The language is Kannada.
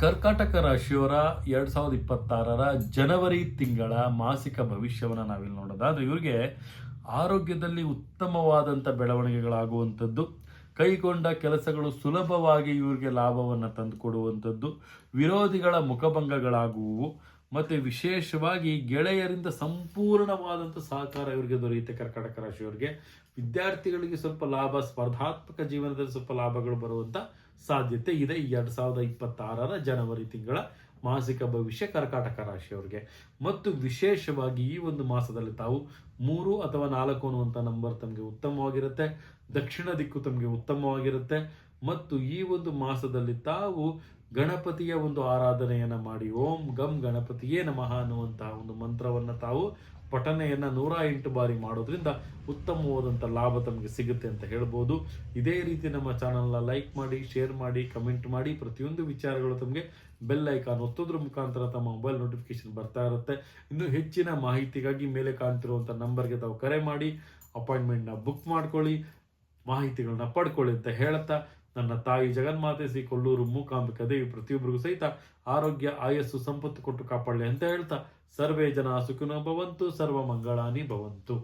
ಕರ್ಕಾಟಕ ರಾಶಿಯವರ 2026 ಜನವರಿ ತಿಂಗಳ ಮಾಸಿಕ ಭವಿಷ್ಯವನ್ನು ನಾವಿಲ್ಲಿ ನೋಡೋದಾದ್ರೆ ಇವರಿಗೆ ಆರೋಗ್ಯದಲ್ಲಿ ಉತ್ತಮವಾದಂಥ ಬೆಳವಣಿಗೆಗಳಾಗುವಂಥದ್ದು, ಕೈಗೊಂಡ ಕೆಲಸಗಳು ಸುಲಭವಾಗಿ ಇವರಿಗೆ ಲಾಭವನ್ನು ತಂದುಕೊಡುವಂಥದ್ದು, ವಿರೋಧಿಗಳ ಮುಖಭಂಗಗಳಾಗುವು ಮತ್ತು ವಿಶೇಷವಾಗಿ ಗೆಳೆಯರಿಂದ ಸಂಪೂರ್ಣವಾದಂಥ ಸಹಕಾರ ಇವರಿಗೆ ದೊರೆಯುತ್ತೆ. ಕರ್ಕಾಟಕ ರಾಶಿಯವರಿಗೆ ವಿದ್ಯಾರ್ಥಿಗಳಿಗೆ ಸ್ವಲ್ಪ ಲಾಭ, ಸ್ಪರ್ಧಾತ್ಮಕ ಜೀವನದಲ್ಲಿ ಸ್ವಲ್ಪ ಲಾಭಗಳು ಬರುವಂಥ ಸಾಧ್ಯತೆ ಇದೆ. 2026 ಜನವರಿ ತಿಂಗಳ ಮಾಸಿಕ ಭವಿಷ್ಯ ಕರ್ಕಾಟಕ ರಾಶಿಯವರಿಗೆ. ಮತ್ತು ವಿಶೇಷವಾಗಿ ಈ ಒಂದು ಮಾಸದಲ್ಲಿ ತಾವು 3 ಅಥವಾ 4 ಅನ್ನುವಂಥ ನಂಬರ್ ತಮಗೆ ಉತ್ತಮವಾಗಿರುತ್ತೆ. ದಕ್ಷಿಣ ದಿಕ್ಕು ತಮಗೆ ಉತ್ತಮವಾಗಿರುತ್ತೆ. ಮತ್ತು ಈ ಒಂದು ಮಾಸದಲ್ಲಿ ತಾವು ಗಣಪತಿಯ ಒಂದು ಆರಾಧನೆಯನ್ನು ಮಾಡಿ ಓಂ ಗಂ ಗಣಪತಿಯೇ ನಮಃ ಅನ್ನುವಂತಹ ಒಂದು ಮಂತ್ರವನ್ನು ತಾವು ಪಠನೆಯನ್ನು 108 ಬಾರಿ ಮಾಡೋದ್ರಿಂದ ಉತ್ತಮವಾದಂಥ ಲಾಭ ತಮಗೆ ಸಿಗುತ್ತೆ ಅಂತ ಹೇಳ್ಬೋದು. ಇದೇ ರೀತಿ ನಮ್ಮ ಚಾನಲ್ನ ಲೈಕ್ ಮಾಡಿ, ಶೇರ್ ಮಾಡಿ, ಕಮೆಂಟ್ ಮಾಡಿ. ಪ್ರತಿಯೊಂದು ವಿಚಾರಗಳು ತಮಗೆ ಬೆಲ್ ಐಕಾನ್ ಒತ್ತೋದ್ರ ಮುಖಾಂತರ ತಮ್ಮ ಮೊಬೈಲ್ ನೋಟಿಫಿಕೇಶನ್ ಬರ್ತಾ ಇರುತ್ತೆ. ಇನ್ನು ಹೆಚ್ಚಿನ ಮಾಹಿತಿಗಾಗಿ ಮೇಲೆ ಕಾಣ್ತಿರುವಂಥ ನಂಬರ್ಗೆ ತಾವು ಕರೆ ಮಾಡಿ ಅಪಾಯಿಂಟ್ಮೆಂಟ್ನ ಬುಕ್ ಮಾಡ್ಕೊಳ್ಳಿ, ಮಾಹಿತಿಗಳನ್ನ ಪಡ್ಕೊಳ್ಳಿ ಅಂತ ಹೇಳ್ತಾ, ನನ್ನ ತಾಯಿ ಜಗನ್ಮಾತೆ ಶ್ರೀ ಕೊಲ್ಲೂರು ಮೂಕಾಂಬಿಕಾ ದೇವಿ ಪ್ರತಿಯೊಬ್ಬರಿಗೂ ಸಹಿತ ಆರೋಗ್ಯ, ಆಯಸ್ಸು, ಸಂಪತ್ತು ಕೊಟ್ಟು ಕಾಪಾಡಲಿ ಅಂತ ಹೇಳ್ತಾ, ಸರ್ವೇ ಜನ ಸುಖಿನೋ ಭವಂತು, ಸರ್ವ ಮಂಗಳಾನಿ ಭವಂತು.